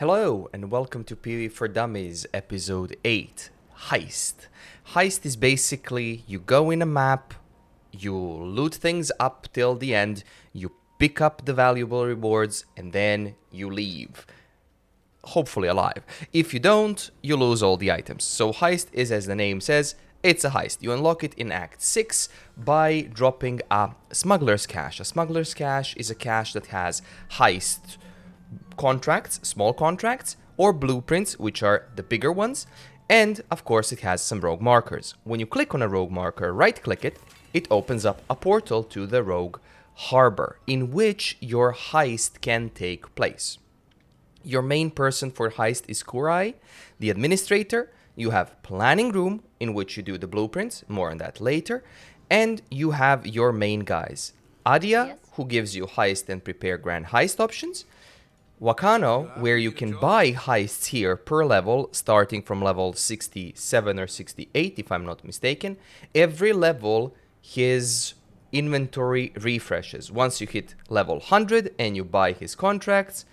Hello and welcome to PoE For Dummies episode 8, Heist. Heist is basically you go in a map, you loot things up till the end, you pick up the valuable rewards and then you leave. Hopefully alive. If you don't, you lose all the items. So Heist is, as the name says, it's a heist. You unlock it in Act 6 by dropping a smuggler's cache. A smuggler's cache is a cache that has heist contracts, small contracts, or blueprints, which are the bigger ones, and of course it has some rogue markers. When you click on a rogue marker, right click it, it opens up a portal to the rogue harbor in which your heist can take place. Your main person for heist is Kurai, the administrator. You have planning room in which you do the blueprints, more on that later, and you have your main guys. Adia, who gives you heist and prepare grand heist options. Wakano, where you can buy heists here per level, starting from level 67 or 68, if I'm not mistaken. Every level, his inventory refreshes. Once you hit level 100 and you buy his contracts,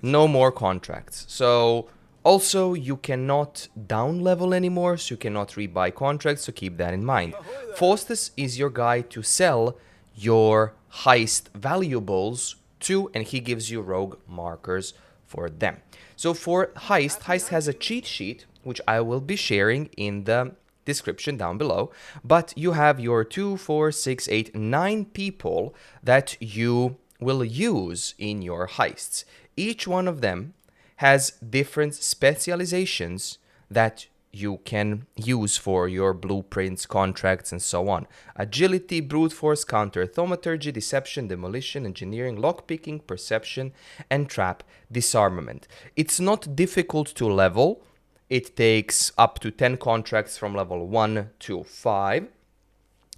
no more contracts. So, also, you cannot down level anymore, so you cannot rebuy contracts, so keep that in mind. Faustus is your guy to sell your heist valuables to, and he gives you rogue markers for them. So for Heist has a cheat sheet, which I will be sharing in the description down below, but you have your 2, 4, 6, 8, 9 people that you will use in your heists. Each one of them has different specializations that you can use for your blueprints, contracts, and so on. Agility, brute force, counter, thaumaturgy, deception, demolition, engineering, lockpicking, perception, and trap disarmament. It's not difficult to level. It takes up to 10 contracts from level 1 to 5,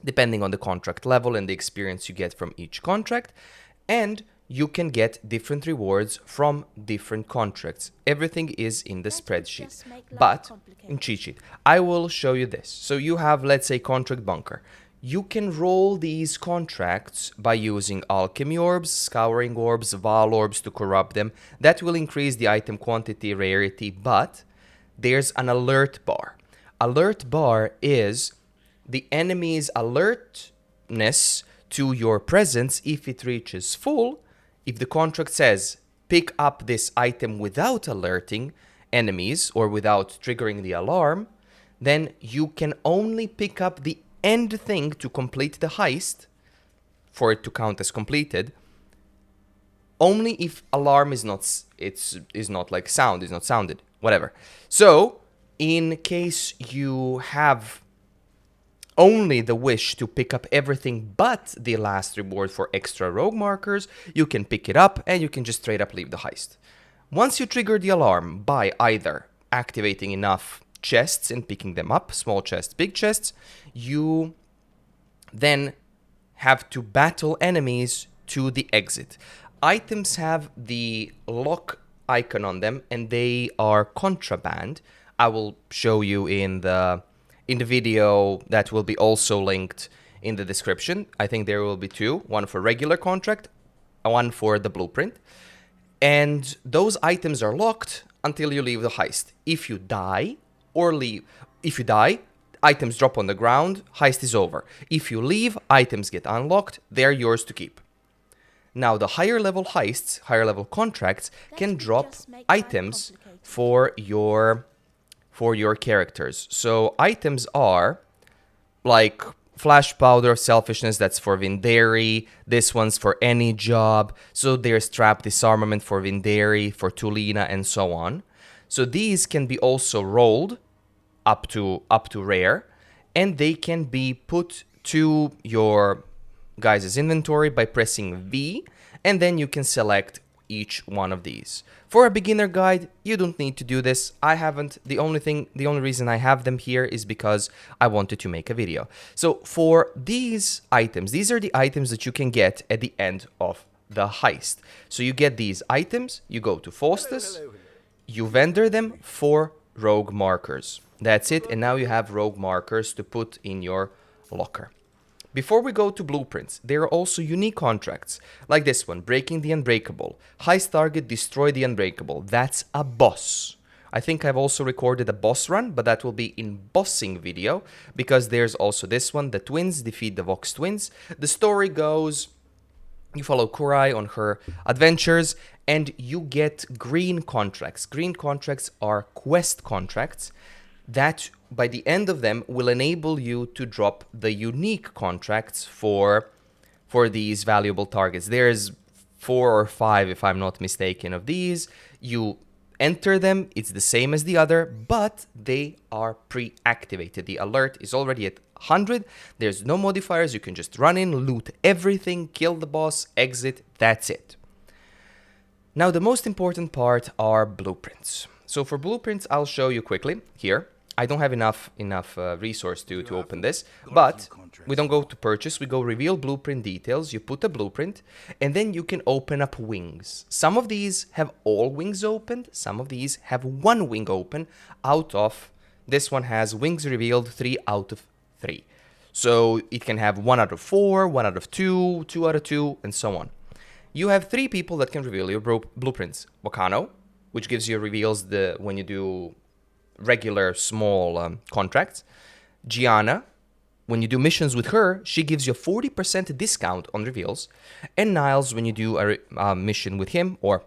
depending on the contract level and the experience you get from each contract. And you can get different rewards from different contracts. Everything is in the spreadsheet, but in cheat sheet. I will show you this. So you have, let's say, contract bunker. You can roll these contracts by using alchemy orbs, scouring orbs, val orbs to corrupt them. That will increase the item quantity, rarity, but there's an alert bar. Alert bar is the enemy's alertness to your presence if it reaches full. If the contract says, pick up this item without alerting enemies or without triggering the alarm, then you can only pick up the end thing to complete the heist, for it to count as completed, only if alarm is not sounded, whatever. So, in case you have only the wish to pick up everything but the last reward for extra rogue markers, you can pick it up and you can just straight up leave the heist. Once you trigger the alarm by either activating enough chests and picking them up, small chests, big chests, you then have to battle enemies to the exit. Items have the lock icon on them and they are contraband. I will show you in the video that will be also linked in the description. I think there will be two, one for regular contract, one for the blueprint. And those items are locked until you leave the heist. If you die, items drop on the ground, heist is over. If you leave, items get unlocked, they're yours to keep. Now, the higher level heists, higher level contracts, can drop items for your characters. So items are like flash powder of selfishness, that's for Vinderi. This one's for any job. So there's trap disarmament for Vinderi, for Tulina, and so on. So these can be also rolled up to rare, and they can be put to your guys' inventory by pressing V, and then you can select each one of these. For a beginner guide, you don't need to do this. I haven't. The only reason I have them here is because I wanted to make a video. So for these items, these are the items that you can get at the end of the heist. So you get these items, you go to Faustus, you vendor them for rogue markers. That's it, and now you have rogue markers to put in your locker. Before we go to blueprints, there are also unique contracts, like this one, breaking the unbreakable. Heist target, destroy the unbreakable. That's a boss. I think I've also recorded a boss run, but that will be in bossing video, because there's also this one, the twins, defeat the Vox twins. The story goes, you follow Kurai on her adventures, and you get green contracts. Green contracts are quest contracts that by the end of them will enable you to drop the unique contracts for these valuable targets. There's 4 or 5, if I'm not mistaken, of these. You enter them, it's the same as the other, but they are pre-activated. The alert is already at 100. There's no modifiers. You can just run in, loot everything, kill the boss, exit, that's it. Now the most important part are blueprints. So for blueprints, I'll show you quickly here. I don't have enough resource to open this, but we don't go to purchase, we go reveal blueprint details, you put a blueprint, and then you can open up wings. Some of these have all wings opened, some of these have one wing open out of, this one has wings revealed 3 out of 3. So it can have 1 out of 4, 1 out of 2, 2 out of 2, and so on. You have 3 people that can reveal your blueprints. Wakano, which gives you reveals when you do regular small contracts. Gianna, when you do missions with her, she gives you a 40% discount on reveals. And Niles, when you do a mission with him or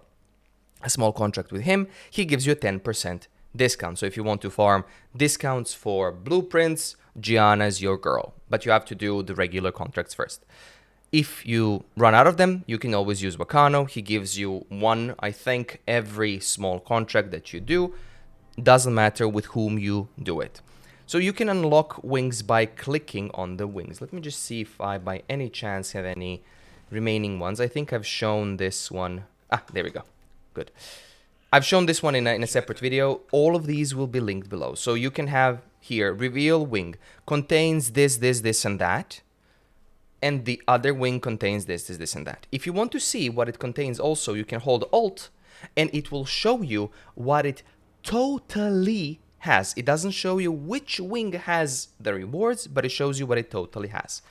a small contract with him, he gives you a 10% discount. So if you want to farm discounts for blueprints, Gianna is your girl, but you have to do the regular contracts first. If you run out of them, you can always use Wakano. He gives you 1, I think, every small contract that you do. Doesn't matter with whom you do it. So you can unlock wings by clicking on the wings. Let me just see if I by any chance have any remaining ones. I think I've shown this one. There we go. Good. I've shown this one in a separate video. All of these will be linked below. So you can have here, reveal wing contains this, and that. And the other wing contains this, and that. If you want to see what it contains also, you can hold Alt and it will show you what it totally has. It doesn't show you which wing has the rewards, but it shows you what it totally has.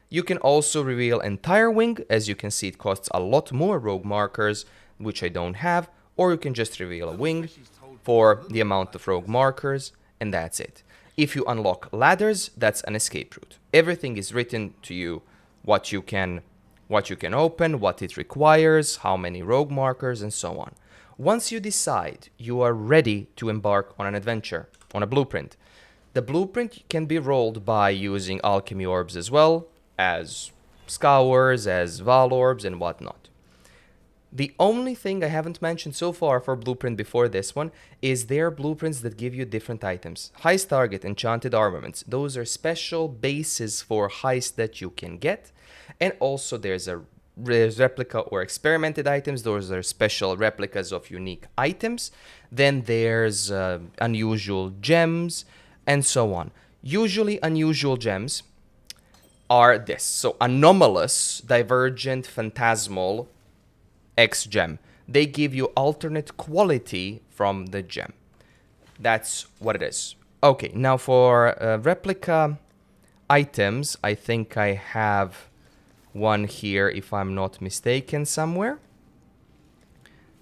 You can also reveal entire wing. As you can see, it costs a lot more rogue markers, which I don't have, or you can just reveal a wing for the amount of rogue markers, and that's it. If you unlock ladders, that's an escape route. Everything is written to you, what you can open, what it requires, how many rogue markers, and so on. Once you decide you are ready to embark on an adventure, on a blueprint, the blueprint can be rolled by using alchemy orbs as well as scours, as val orbs, and whatnot. The only thing I haven't mentioned so far for blueprint before this one is there are blueprints that give you different items. Heist target, enchanted armaments, those are special bases for heist that you can get. And also there's replica or experimented items. Those are special replicas of unique items. Then there's unusual gems and so on. Usually unusual gems are this. So anomalous, divergent, phantasmal, X gem. They give you alternate quality from the gem. That's what it is. Okay, now for replica items, I think I have one here, if I'm not mistaken, somewhere.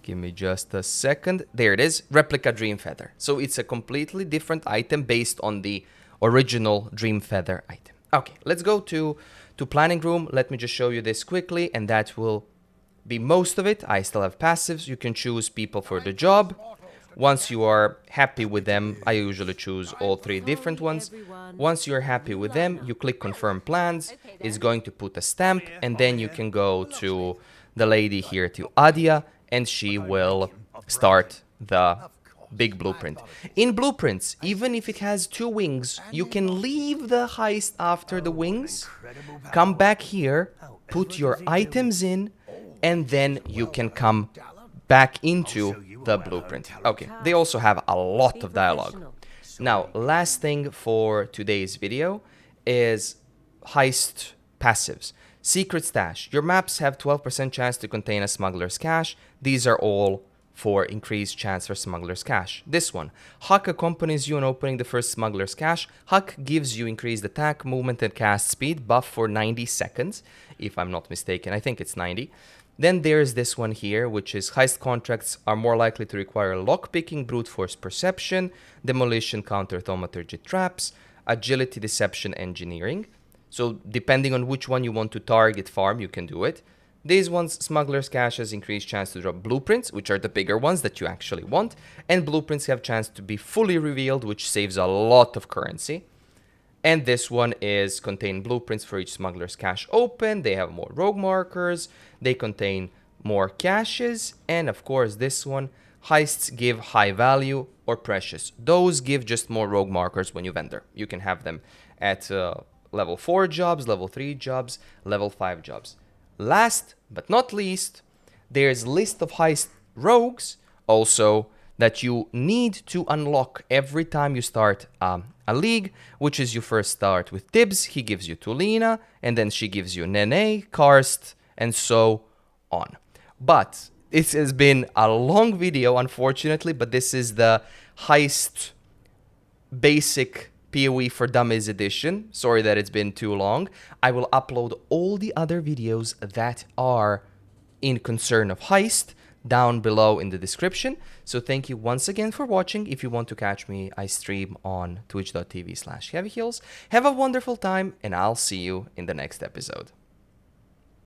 Give me just a second. There it is, replica dream feather. So it's a completely different item based on the original dream feather item. Okay, let's go to planning room. Let me just show you this quickly, and that will be most of it. I still have passives. You can choose people for the job. Once you are happy with them, I usually choose all 3 different ones. Once you're happy with them, you click confirm plans. It's going to put a stamp, and then you can go to the lady here, to Adia, and she will start the big blueprint. In blueprints, even if it has 2 wings, you can leave the heist after the wings, come back here, put your items in, and then you can come back into the blueprint. Okay, they also have a lot of dialogue. Now, last thing for today's video is heist passives. Secret stash. Your maps have 12% chance to contain a smuggler's cache. These are all for increased chance for smuggler's cache. This one, Huck accompanies you on opening the first smuggler's cache. Huck gives you increased attack, movement, and cast speed buff for 90 seconds, if I'm not mistaken. I think it's 90. Then there's this one here, which is heist contracts are more likely to require lockpicking, brute force perception, demolition, counter thaumaturgy traps, agility, deception, engineering. So depending on which one you want to target farm, you can do it. These ones, Smuggler's Cache has increased chance to drop blueprints, which are the bigger ones that you actually want, and blueprints have chance to be fully revealed, which saves a lot of currency. And this one is contain blueprints for each Smuggler's Cache open. They have more rogue markers. They contain more caches. And of course, this one, heists give high value or precious. Those give just more rogue markers when you vendor. You can have them at level 4 jobs, level 3 jobs, level 5 jobs. Last but not least, there's list of heist rogues also that you need to unlock every time you start a league, which is you first start with Tibbs, he gives you Tulina, and then she gives you Nene, Karst, and so on. But this has been a long video, unfortunately, but this is the Heist basic PoE for Dummies edition. Sorry that it's been too long. I will upload all the other videos that are in concern of Heist down below in the description. So thank you once again for watching. If you want to catch me, I stream on twitch.tv/heavyheels. Have a wonderful time, and I'll see you in the next episode.